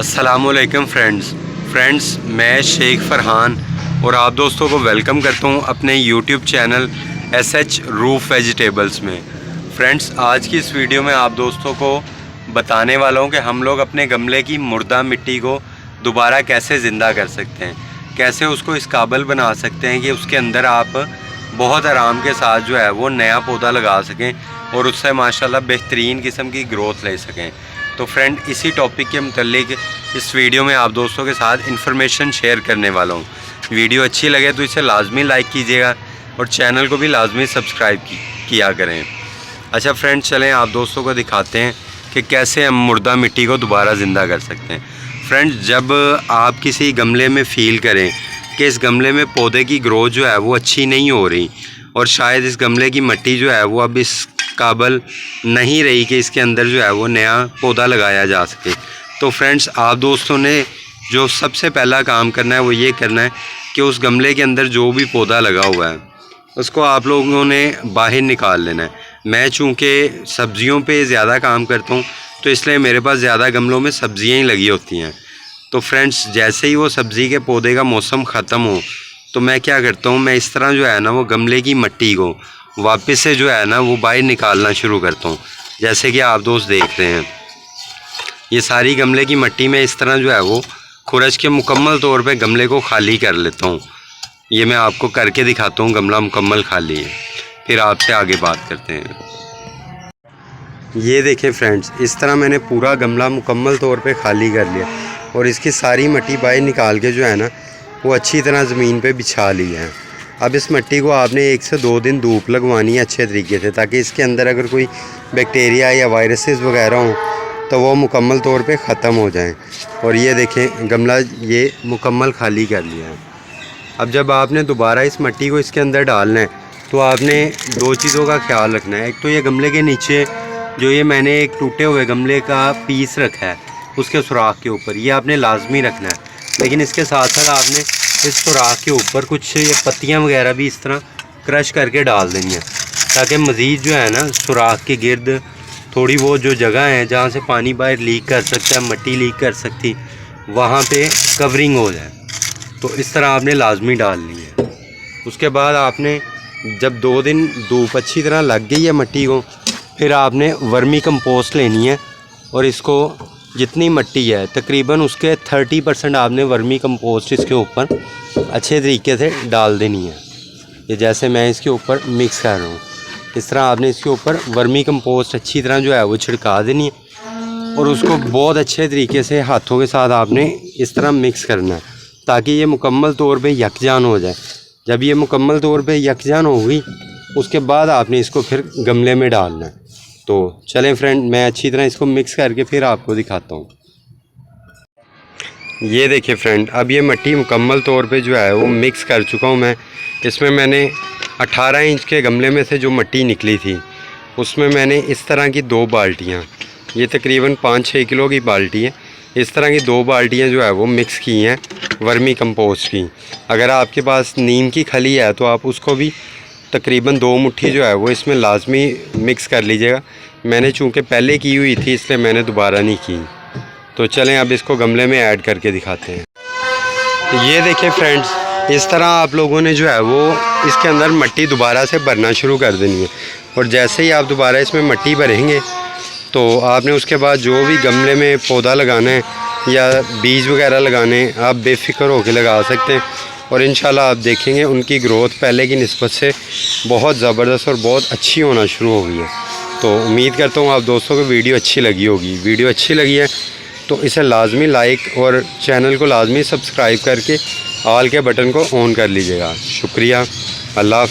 अस्सलामुअलैकुम फ्रेंड्स, मैं शेख फरहान और आप दोस्तों को वेलकम करता हूं अपने YouTube channel SH roof vegetables में। फ्रेंड्स, आज की इस वीडियो में आप दोस्तों को बताने वाला हूं कि हम लोग अपने गमले की मुर्दा मिट्टी को दोबारा कैसे ज़िंदा कर सकते हैं, कैसे उसको इस काबिल बना सकते हैं कि उसके अंदर आप बहुत आराम के साथ जो है वो नया पौधा लगा सकें और उससे माशाल्लाह बेहतरीन किस्म की ग्रोथ ले सकें। तो फ्रेंड, इसी टॉपिक के मुतल्लिक इस वीडियो में आप दोस्तों के साथ इन्फॉर्मेशन शेयर करने वाला हूँ। वीडियो अच्छी लगे तो इसे लाजमी लाइक कीजिएगा और चैनल को भी लाजमी सब्सक्राइब किया करें। अच्छा फ्रेंड, चलें आप दोस्तों को दिखाते हैं कि कैसे हम मुर्दा मिट्टी को दोबारा ज़िंदा कर सकते हैं। फ्रेंड, जब आप किसी गमले में फ़ील करें कि इस गमले में पौधे की ग्रोथ जो है वो अच्छी नहीं हो रही और शायद इस गमले की मिट्टी जो है वो अब इस काबिल नहीं रही कि इसके अंदर जो है वो नया पौधा लगाया जा सके, तो फ्रेंड्स, आप दोस्तों ने जो सबसे पहला काम करना है वो ये करना है कि उस गमले के अंदर जो भी पौधा लगा हुआ है उसको आप लोगों ने बाहर निकाल लेना है। मैं चूँकि सब्ज़ियों पे ज़्यादा काम करता हूँ तो इसलिए मेरे पास ज़्यादा गमलों में सब्ज़ियाँ ही लगी होती हैं। तो फ्रेंड्स, जैसे ही वो सब्ज़ी के पौधे का मौसम ख़त्म हो तो मैं क्या करता हूँ, मैं इस तरह जो है ना वो गमले की मिट्टी को वापस से जो है ना वो बाहर निकालना शुरू करता हूँ। जैसे कि आप दोस्त देख रहे हैं, ये सारी गमले की मिट्टी में इस तरह जो है वो खुरच के मुकम्मल तौर पे गमले को खाली कर लेता हूँ। ये मैं आपको करके दिखाता हूँ, गमला मुकम्मल खाली है, फिर आपसे आगे बात करते हैं। ये देखें फ्रेंड्स, इस तरह मैंने पूरा गमला मुकम्मल तौर पे खाली कर लिया और इसकी सारी मिट्टी बाहर निकाल के जो है ना वो अच्छी तरह ज़मीन पे बिछा ली है। अब इस मिट्टी को आपने 1 से 2 दिन धूप लगवानी है अच्छे तरीके से, ताकि इसके अंदर अगर कोई बैक्टीरिया या वायरसेस वगैरह हों तो वो मुकम्मल तौर पे ख़त्म हो जाएं। और ये देखें, गमला ये मुकम्मल खाली कर लिया है। अब जब आपने दोबारा इस मिट्टी को इसके अंदर डालना है तो आपने 2 चीज़ों का ख्याल रखना है। एक तो ये गमले के नीचे जो ये मैंने एक टूटे हुए गमले का पीस रखा है उसके सुराख के ऊपर, ये आपने लाजमी रखना है। लेकिन इसके साथ साथ आपने इस सुराख के ऊपर कुछ ये पत्तियां वगैरह भी इस तरह क्रश करके डाल देनी है, ताकि मज़ीद जो है ना सुराख के गिर्द थोड़ी वो जो जगह है जहाँ से पानी बाहर लीक कर सकता है, मिट्टी लीक कर सकती, वहाँ पे कवरिंग हो जाए। तो इस तरह आपने लाजमी डालनी है। उसके बाद आपने जब 2 दिन धूप अच्छी तरह लग गई है मिट्टी को, फिर आपने वर्मी कंपोस्ट लेनी है और इसको जितनी मिट्टी है तकरीबन उसके 30% आपने वर्मी कंपोस्ट इसके ऊपर अच्छे तरीके से डाल देनी है। ये जैसे मैं इसके ऊपर मिक्स कर रहा हूँ, इस तरह आपने इसके ऊपर वर्मी कंपोस्ट अच्छी तरह जो है वो छिड़का देनी है और उसको बहुत अच्छे तरीके से हाथों के साथ आपने इस तरह मिक्स करना है, ताकि ये मुकम्मल तौर पे यकजान हो जाए। जब ये मुकम्मल तौर पे यकजान हो गई उसके बाद आपने इसको फिर गमले में डालना है। तो चलें फ्रेंड, मैं अच्छी तरह इसको मिक्स करके फिर आपको दिखाता हूँ। ये देखिए फ्रेंड, अब ये मिट्टी मुकम्मल तौर पे जो है वो मिक्स कर चुका हूँ मैं। इसमें मैंने 18 इंच के गमले में से जो मिट्टी निकली थी उसमें मैंने इस तरह की 2 बाल्टियाँ, ये तकरीबन 5-6 किलो की बाल्टी है, इस तरह की 2 बाल्टियाँ जो है वो मिक्स की हैं वर्मी कंपोस्ट की। अगर आपके पास नीम की खली है तो आप उसको भी तकरीबन 2 मुट्ठी जो है वो इसमें लाजमी मिक्स कर लीजिएगा। मैंने चूँकि पहले की हुई थी इसलिए मैंने दोबारा नहीं की। तो चलें अब इसको गमले में ऐड करके दिखाते हैं। ये देखिए फ्रेंड्स, इस तरह आप लोगों ने जो है वो इसके अंदर मिट्टी दोबारा से भरना शुरू कर देनी है और जैसे ही आप दोबारा इसमें मिट्टी भरेंगे तो आपने उसके बाद जो भी गमले में पौधा लगाना है या बीज वगैरह लगाने हैं आप बेफिक्र होकर लगा सकते हैं और इंशाल्लाह आप देखेंगे उनकी ग्रोथ पहले की निस्बत से बहुत ज़बरदस्त और बहुत अच्छी होना शुरू हो गई है। तो उम्मीद करता हूँ आप दोस्तों को वीडियो अच्छी लगी होगी। वीडियो अच्छी लगी है तो इसे लाजमी लाइक और चैनल को लाजमी सब्सक्राइब करके ऑल के बटन को ऑन कर लीजिएगा। शुक्रिया। अल्लाह।